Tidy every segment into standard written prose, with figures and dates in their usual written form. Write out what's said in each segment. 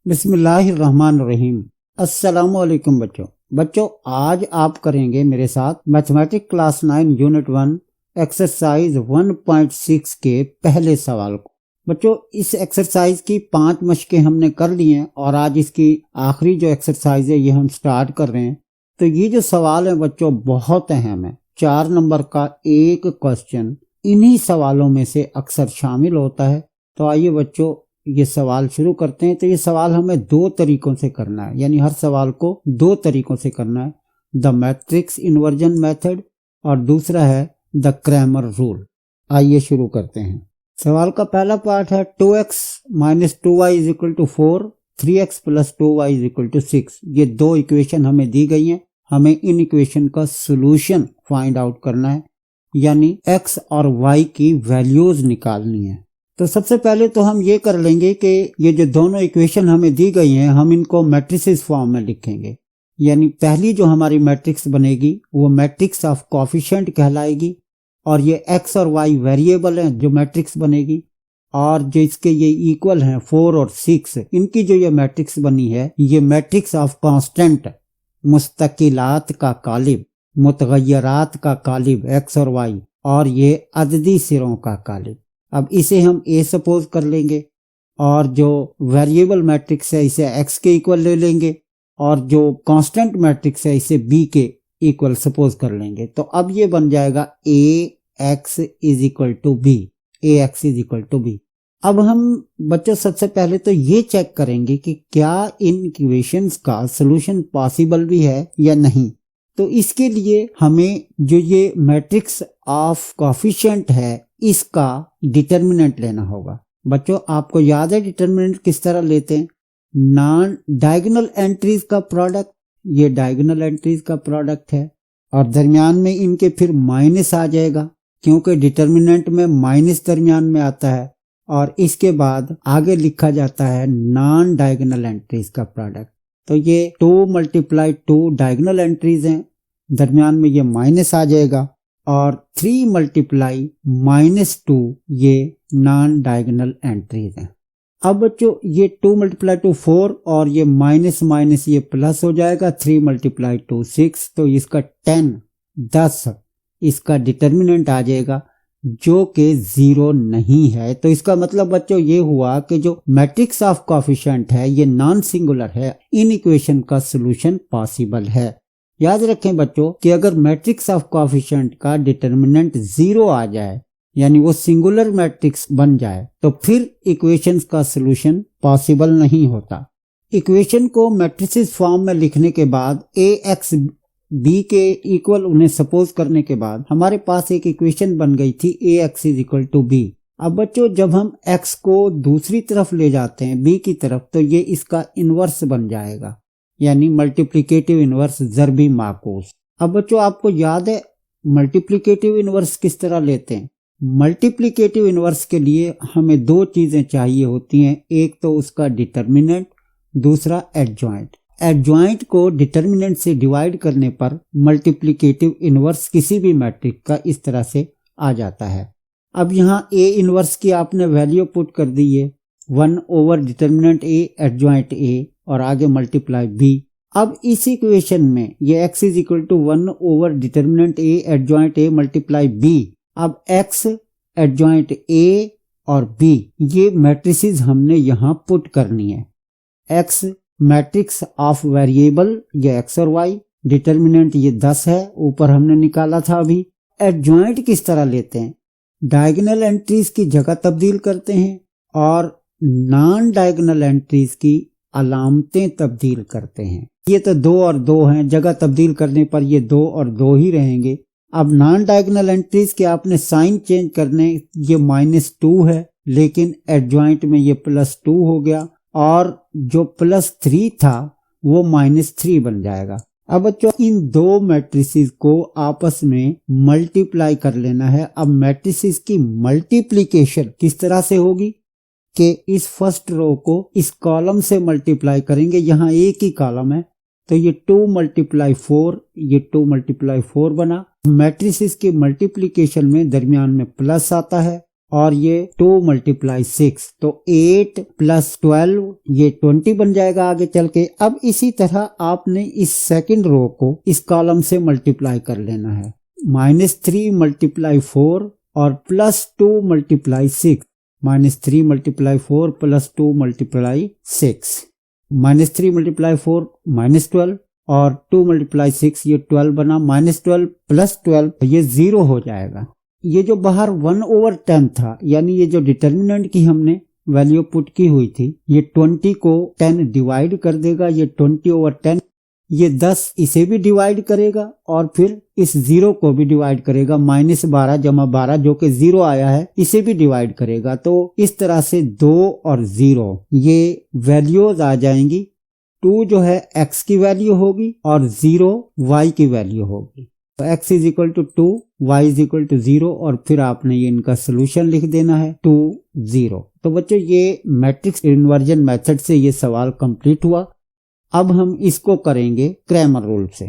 बिस्मिल्लाहिर्रहमानिर्रहीम। अस्सलामुअलैकुम बच्चों आज आप करेंगे मेरे साथ मैथमेटिक्स क्लास 9 यूनिट 1 एक्सरसाइज 1.6 के पहले सवाल को। बच्चों इस एक्सरसाइज की 5 मशकें हमने कर ली हैं और आज इसकी आखिरी जो एक्सरसाइज है ये हम स्टार्ट कर रहे हैं। तो ये जो सवाल है बच्चों बहुत अहम है। 4 नंबर का एक क्वेश्चन इन्हीं सवालों में से अक्सर शामिल होता है। तो आइए बच्चों ये सवाल शुरू करते हैं। तो ये सवाल हमें 2 तरीकों से करना है, यानी हर सवाल को 2 तरीकों से करना है, द मैट्रिक्स इन्वर्जन मेथड और दूसरा है द क्रैमर रूल। आइए शुरू करते हैं। सवाल का पहला पार्ट है 2x minus 2y is equal to 4, 3x plus 2y is equal to 6। ये 2 इक्वेशन हमें दी गई हैं। हमें इन इक्वेशन का सोल्यूशन फाइंड आउट करना है, यानी x और y की वैल्यूज निकालनी है। तो सबसे पहले तो हम ये कर लेंगे कि ये जो दोनों इक्वेशन हमें दी गई हैं हम इनको मैट्रिसेस फॉर्म में लिखेंगे। यानी पहली जो हमारी मैट्रिक्स बनेगी वो मैट्रिक्स ऑफ कोएफिशिएंट कहलाएगी और ये x और y वेरिएबल हैं जो मैट्रिक्स बनेगी, और जो इसके ये इक्वल हैं 4 और 6, इनकी जो ये मैट्रिक्स बनी है ये मैट्रिक्स ऑफ कांस्टेंट, मुस्तकिलात का कालिब, मुतगय्यरात का कालिब x और y, और ये अददी सिरों का कालिब। अब इसे हम a सपोज कर लेंगे और जो वेरिएबल मैट्रिक्स है इसे x के इक्वल ले लेंगे और जो कांस्टेंट मैट्रिक्स है इसे b के इक्वल सपोज कर लेंगे। तो अब ये बन जाएगा ax is equal to b, ax is equal to b। अब हम बच्चों सबसे पहले तो ये चेक करेंगे कि क्या इन इक्वेशंस का सलूशन पॉसिबल भी है या नहीं। तो इसके लिए हमें जो ये मैट्रिक्स ऑफ कोएफिशिएंट है इसका डिटर्मिनेंट लेना होगा। बच्चों आपको याद है डिटर्मिनेंट किस तरह लेते हैं? नॉन डायगोनल एंट्रीज का प्रोडक्ट, ये डायगोनल एंट्रीज का प्रोडक्ट है और दरमियान में इनके फिर माइनस आ जाएगा क्योंकि डिटर्मिनेंट में माइनस दरमियान में आता है, और इसके बाद आगे लिखा जाता है नॉन डायगोनल एंट्रीज का प्रोडक्ट। तो ये 2 मल्टीप्लाई 2 डायगोनल एंट्रीज हैं, दरमियान में ये माइनस आ जाएगा, और 3 मल्टीप्लाई -2 ये नॉन डायगोनल एंट्रीज हैं। अब बच्चों ये 2 मल्टीप्लाई 2 4 और ये माइनस माइनस ये प्लस हो जाएगा, 3 मल्टीप्लाई 2 6, तो इसका 10 इसका डिटर्मिनेंट आ जाएगा जो कि 0 नहीं है। तो इसका मतलब बच्चों ये हुआ कि जो मैट्रिक्स ऑफ कोएफिशिएंट है ये नॉन सिंगुलर है, इन इक्वेशन का सलूशन पॉसिबल है। याद रखें बच्चों कि अगर मैट्रिक्स ऑफ कोएफिशिएंट का डिटर्मिनेंट 0 आ जाए यानी वो सिंगुलर मैट्रिक्स बन जाए तो फिर इक्वेशंस का सलूशन पॉसिबल नहीं होता। इक्वेशन को मैट्रिसेस फॉर्म में लिखने के बाद ax b के इक्वल उन्हें सपोज करने के बाद हमारे पास एक इक्वेशन बन गई थी ax is equal to b। अब बच्चों जब हम x को दूसरी तरफ ले जाते हैं b की तरफ तो ये इसका इनवर्स बन जाएगा, यानी मल्टीप्लिकेटिव इनवर्स ज़रबी माकूस। अब बच्चों आपको याद है मल्टीप्लिकेटिव इनवर्स किस तरह लेते हैं? मल्टीप्लिकेटिव इनवर्स के लिए हमें 2 चीजें चाहिए होती हैं, एक तो उसका डिटर्मिनेंट, दूसरा एडजॉइंट। एडजॉइंट को डिटर्मिनेंट से डिवाइड करने पर मल्टीप्लिकेटिव इनवर्स किसी भी मैट्रिक्स का इस तरह से आ जाता है। अब यहाँ a इनवर्स की आपने वैल्यू पुट कर दी है 1 over determinant a adjoint a और आगे मल्टीप्लाई b। अब इस इक्वेशन में ये x is equal to 1 over determinant a adjoint a multiply b। अब x एडजॉइंट a और b ये मैट्रिसेस हमने यहाँ पुट करनी है। x मैट्रिक्स ऑफ वेरिएबल ये x और y, डिटर्मिनेंट ये 10 है ऊपर हमने निकाला था अभी। एडजॉइंट किस तरह लेते हैं? डायगोनल एंट्रीज की जगह तब्दील करते हैं और नॉन डायगोनल एंट्रीज की अलामतें तब्दील करते हैं। ये तो 2 और 2 हैं, जगह तब्दील करने पर ये 2 और 2 ही रहेंगे। अब नॉन डायगोनल एंट्रीज के आपने साइन चेंज करने, ये -2 है लेकिन एडजॉइंट में ये +2 हो गया और जो +3 था वो -3 बन जाएगा। अब बच्चों इन 2 मैट्रिसेस को आपस में मल्टीप्लाई कर लेना है। अब मैट्रिसेस की मल्टीप्लिकेशन किस तरह से होगी कि इस फर्स्ट रो को इस कॉलम से मल्टीप्लाई करेंगे, यहाँ एक ही कॉलम है तो ये 2 मल्टीप्लाई 4, ये 2 मल्टीप्लाई 4 बना। मैट्रिसेस के मल्टीप्लिकेशन में दरमियान में प्लस आता है और ये 2 × 6 तो 8 + 12 ये 20 बन जाएगा आगे चल के। अब इसी तरह आपने इस सेकंड रो को इस कॉलम से मल्टीप्लाई कर लेना है। -3 × 4 और +2 × 6, -3 × 4 +2 × 6, -3 × 4 -12 और 2 × 6 ये 12 बना, -12 + 12 ये 0 हो जाएगा। ये जो बाहर 1/10 था, यानी ये जो डिटर्मिनेंट की हमने वैल्यू पुट की हुई थी, ये 20 को 10 डिवाइड कर देगा, ये 20/10, ये 10 इसे भी डिवाइड करेगा और फिर इस 0 को भी डिवाइड करेगा, -12 + 12 जो कि 0 आया है इसे भी डिवाइड करेगा। तो इस तरह से 2 और 0 ये वैल्यूज आ जाएंगी। 2 जो है x की वैल्यू होगी और 0 y की वैल्यू होगी। तो x = 2, y = 0 और फिर आपने ये इनका सोल्यूशन लिख देना है 2 0। तो बच्चों ये मैट्रिक्स इन्वर्जन मेथड से ये सवाल कंप्लीट हुआ। अब हम इसको करेंगे क्रैमर रूल से।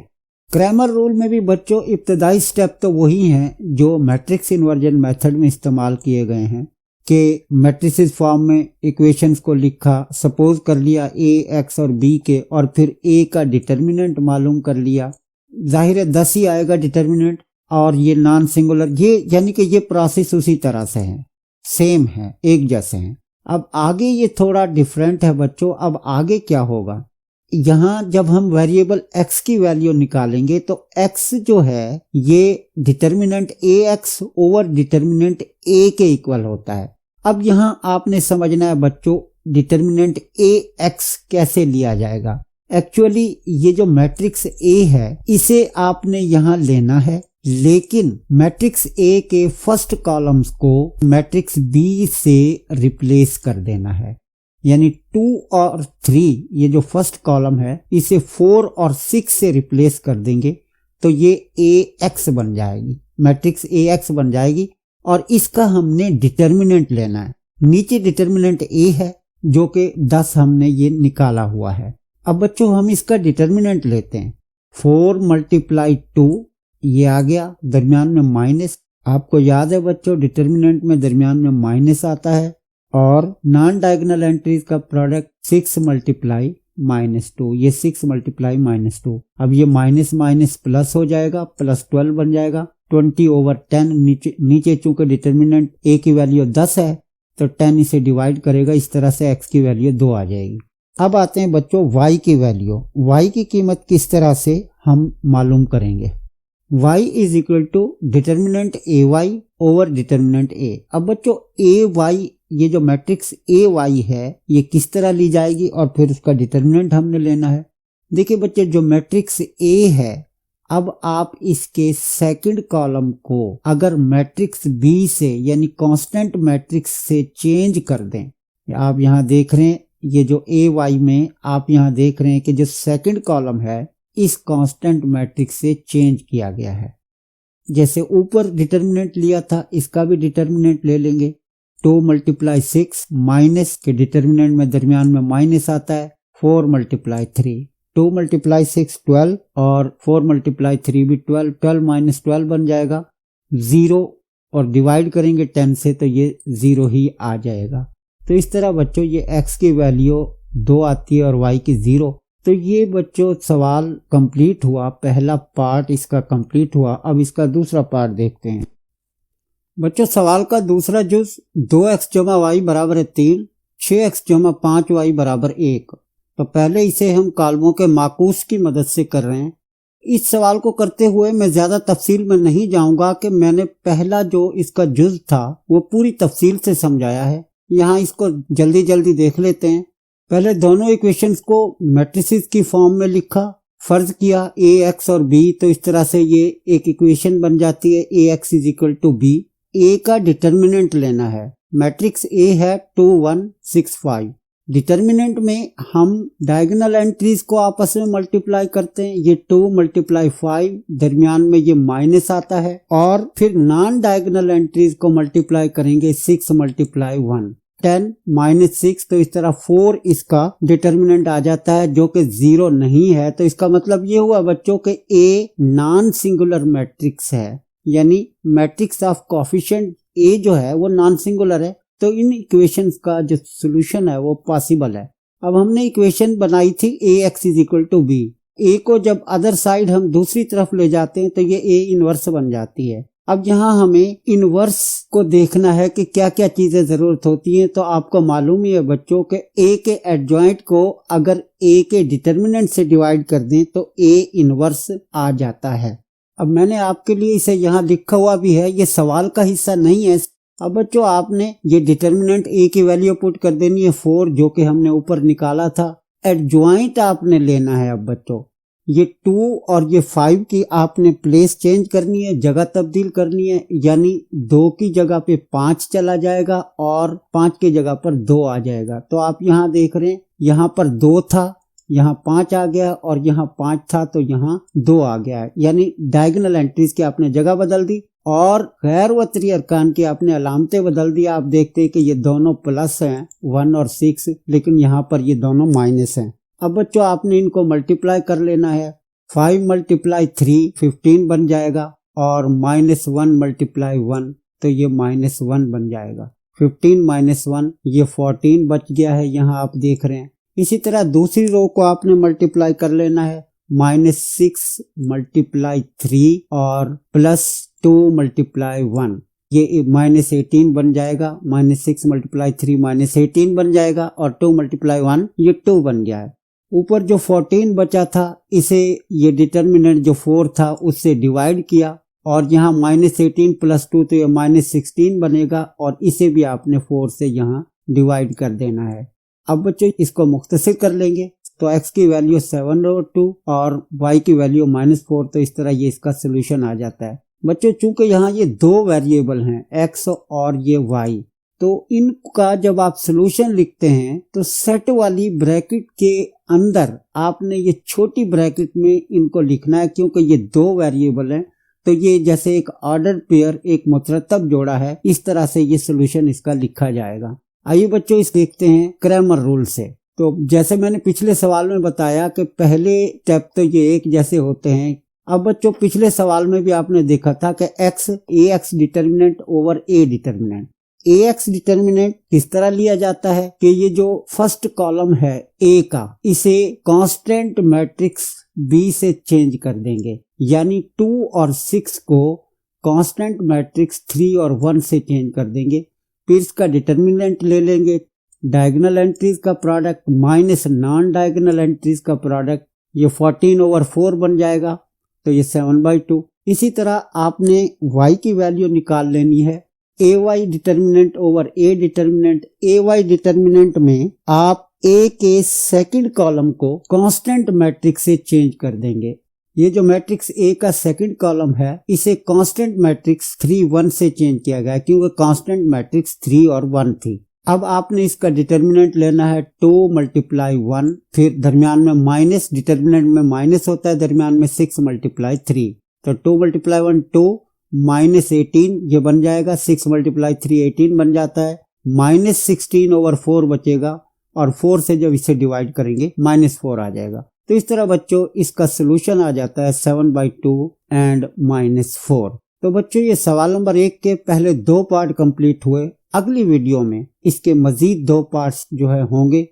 क्रैमर रूल में भी बच्चों इब्तदाई स्टेप तो वही हैं जो मैट्रिक्स इन्वर्जन मेथड में इस्तेमाल किए गए हैं कि मैट्रिसेस फॉर्म में इक्वेशंस को लिखा, सपोज कर लिया a, x और b के, और फिर a का डिटर्मिनेंट मालूम कर लिया। जाहिर है 10 ही आएगा डिटर्मिनेंट, और ये नॉन सिंगुलर, ये यानी कि ये प्रोसेस उसी तरह से है, सेम है, एक जैसे हैं। अब आगे ये थोड़ा डिफरेंट है बच्चों। अब आगे क्या होगा, यहाँ जब हम वेरिएबल x की वैल्यू निकालेंगे तो x जो है ये determinant ax over determinant a के इक्वल होता है। अब यहाँ आपने समझना है बच्चों डिटर्मिनेंट ax कैसे लिया जाएगा। एक्चुअली ये जो मैट्रिक्स A है इसे आपने यहाँ लेना है, लेकिन मैट्रिक्स A के फर्स्ट कॉलम्स को मैट्रिक्स B से रिप्लेस कर देना है। यानी 2 और 3 ये जो फर्स्ट कॉलम है इसे 4 और 6 से रिप्लेस कर देंगे तो ये AX बन जाएगी, मैट्रिक्स AX बन जाएगी। और इसका हमने डिटर्मिनेंट लेना है। नीचे डिटर्मिनेंट A है जो कि 10 हमने ये निकाला हुआ है। अब बच्चों हम इसका डिटर्मिनेंट लेते हैं। 4 × 2 ये आ गया, दरमियान में माइनस। आपको याद है बच्चों डिटर्मिनेंट में दरमियान में माइनस आता है। और नॉन डायगोनल एंट्रीज का प्रोडक्ट 6 × -2, ये 6 × -2। अब ये माइनस माइनस प्लस हो जाएगा, +12 बन जाएगा। 20/10 नीचे चूंकि डिटर्मिनेंट a की वैल्यू 10 है तो 10 इसे डिवाइड करेगा, इस तरह से x की वैल्यू 2 आ जाएगी। अब आते हैं बच्चों y की वैल्यू। y की कीमत किस तरह से हम मालूम करेंगे। y = determinant ay over determinant a। अब बच्चों ay, ये जो मैट्रिक्स ay है ये किस तरह ली जाएगी और फिर उसका डिटर्मिनेंट हमने लेना है। देखिए बच्चे जो मैट्रिक्स a है, अब आप इसके सेकंड कॉलम को अगर मैट्रिक्स b से यानी कांस्टेंट मैट्रिक्स से चेंज कर दें, आप यहाँ देख रहे हैं ये जो ay में आप यहाँ देख रहे हैं कि जो सेकंड कॉलम है इस कांस्टेंट मैट्रिक्स से चेंज किया गया है। जैसे ऊपर डिटर्मिनेंट लिया था इसका भी डिटर्मिनेंट ले लेंगे। 2 × 6 माइनस के डिटर्मिनेंट में दरमियान में माइनस आता है। 4 × 3, 2 × 6 12 और 4 × 3 भी 12, 12 - 12 बन जाएगा। 0 और डिवाइड करेंगे 10 से तो ये 0 ही आ जाएगा। तो इस तरह बच्चों ये x की वैल्यू 2 आती है और y की 0। तो ये बच्चों सवाल कंप्लीट हुआ, पहला पार्ट इसका कंप्लीट हुआ। अब इसका दूसरा पार्ट देखते हैं। बच्चों सवाल का दूसरा जुज 2x + y = 3, 6x + 5y = 1। तो पहले इसे हम कॉलमों के माकूस की मदद से कर रहे हैं। इस सवाल को करते हुए मैं ज्यादा तफसील में नहीं जाऊंगा कि मैंने पहला जो इसका जुज था वो पूरी तफसील से समझाया है। यहाँ इसको जल्दी जल्दी देख लेते हैं। पहले दोनों इक्वेशंस को मैट्रिसेस की फॉर्म में लिखा, फर्ज किया ax और b, तो इस तरह से ये एक इक्वेशन बन जाती है ax = b। a का डिटर्मिनेंट लेना है। मैट्रिक्स a है 2 1 6 5। डिटर्मिनेंट में हम डायगोनल एंट्रीज को आपस में मल्टीप्लाई करते हैं। ये 2 × 5 दरमियान में ये माइनस आता है, और फिर नॉन डायगोनल एंट्रीज को मल्टीप्लाई करेंगे 6 × 1 10 - 6। तो इस तरह 4 इसका डिटर्मिनेंट आ जाता है जो कि 0 नहीं है। तो इसका मतलब ये हुआ बच्चों के A नॉन सिंगुलर मैट्रिक्स है, यानी मैट्रिक्स ऑफ कोएफिशिएंट ए जो है वो नॉन सिंगुलर है, तो इन इक्वेशंस का जो सोल्यूशन है वो पॉसिबल है। अब हमने इक्वेशन बनाई थी ax is equal to B. A को जब अदर साइड हम दूसरी तरफ ले जाते हैं तो ये ए इनवर्स बन जाती है। अब यहाँ हमें इनवर्स को देखना है कि क्या क्या चीजें जरूरत होती हैं। तो आपको मालूम ही है बच्चों के ए के एडजॉइंट को अगर ए के डिटर्मिनेंट से डिवाइड कर दें तो ए इनवर्स आ जाता है। अब मैंने आपके लिए इसे यहाँ लिखा हुआ भी है, ये सवाल का हिस्सा नहीं है। अब बच्चों आपने ये डिटर्मिनेंट ए की वैल्यू पुट कर देनी है 4 जो कि हमने ऊपर निकाला था। एडजॉइंट आपने लेना है। अब बच्चों ये 2 और ये 5 की आपने प्लेस चेंज करनी है, जगह तब्दील करनी है, यानी 2 की जगह पे 5 चला जाएगा और 5 की जगह पर 2 आ जाएगा। तो आप यहाँ देख रहे हैं यहाँ पर 2 था, यहाँ 5 आ गया और यहाँ 5 था तो यहाँ 2 आ गया है, यानी डायगोनल एंट्रीज की आपने जगह बदल दी और गैर वतरी अरकान की आपने अलामतें बदल दी। आप देखते हैं कि ये दोनों प्लस हैं 1 और 6, लेकिन यहाँ पर ये दोनों माइनस हैं। अब बच्चों आपने इनको मल्टीप्लाई कर लेना है। 5 मल्टीप्लाई 3 15 बन जाएगा और -1 मल्टीप्लाई 1 तो ये -1 बन जाएगा। 15 -1 ये 14 बच गया है, यहाँ आप देख रहे हैं। इसी तरह दूसरी रो को आपने मल्टीप्लाई कर लेना है। -6 मल्टीप्लाई 3 और +2 मल्टीप्लाई 1 ये -18 बन जाएगा। -6 मल्टीप्लाई 3 -18 बन जाएगा और 2 मल्टीप्लाई 1 ये 2 बन गया है। ऊपर जो 14 बचा था इसे ये डिटर्मिनेंट जो 4 था उससे डिवाइड किया और यहाँ -18 + 2 तो ये -16 बनेगा और इसे भी आपने 4 से यहाँ डिवाइड कर देना है। अब बच्चों इसको मुख्तसर कर लेंगे तो x की वैल्यू 7/2 और y की वैल्यू -4, तो इस तरह ये इसका सोल्यूशन आ जाता है। बच्चों चूंकि यहाँ ये 2 वेरिएबल हैं x और ये y, तो इनका जब आप सोल्यूशन लिखते हैं तो सेट वाली ब्रैकेट के अंदर आपने ये छोटी ब्रैकेट में इनको लिखना है, क्योंकि ये 2 वेरिएबल हैं तो ये जैसे एक ऑर्डर पेयर एक मुतरतब जोड़ा है, इस तरह से ये सोल्यूशन इसका लिखा जाएगा। आइए बच्चों इस देखते हैं क्रैमर रूल से। तो जैसे मैंने पिछले सवाल में बताया कि पहले स्टेप तो ये एक जैसे होते हैं। अब बच्चों पिछले सवाल में भी आपने देखा था कि ax determinant over a determinant. ax determinant किस तरह लिया जाता है कि ये जो फर्स्ट कॉलम है a का, इसे कांस्टेंट मैट्रिक्स b से चेंज कर देंगे, यानी 2 और 6 को कांस्टेंट मैट्रिक्स 3 और 1 से चेंज कर देंगे। फिर इसका डिटर्मिनेंट ले लेंगे, डायगोनल एंट्रीज का product minus non diagonal entries का प्रोडक्ट, ये 14/4 बन जाएगा तो ये 7/2। इसी तरह आपने y की वैल्यू निकाल लेनी है। ay determinant over a determinant. ay determinant में आप a के सेकंड कॉलम को कांस्टेंट मैट्रिक्स से चेंज कर देंगे। ये जो मैट्रिक्स A का सेकंड कॉलम है इसे कांस्टेंट मैट्रिक्स 3 1 से चेंज किया गया, क्योंकि कांस्टेंट मैट्रिक्स 3 और 1 थी। अब आपने इसका डिटर्मिनेंट लेना है 2 मल्टीप्लाई 1, फिर दरमियान में माइनस, डिटर्मिनेंट में माइनस होता है, दरमियान में 6 मल्टीप्लाई 3, तो 2 मल्टीप्लाई 1 2 -18 ये बन जाएगा। 6 मल्टीप्लाई 3 18 बन जाता है। -16/4 बचेगा और 4 से जब इसे डिवाइड करेंगे -4 आ जाएगा। तो इस तरह बच्चों इसका सोल्यूशन आ जाता है 7/2 एंड -4। तो बच्चों ये सवाल नंबर 1 के पहले 2 पार्ट कंप्लीट हुए। अगली वीडियो में इसके मजीद 2 पार्ट्स जो है होंगे।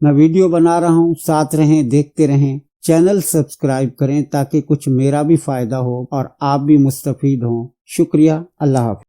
मैं वीडियो बना रहा हूँ, साथ रहें, देखते रहें। चैनल सब्सक्राइब करें ताकि कुछ मेरा भी फायदा हो और आप भी मुस्तफीद हों। शुक्रिया। अल्लाह हाफ़िज़।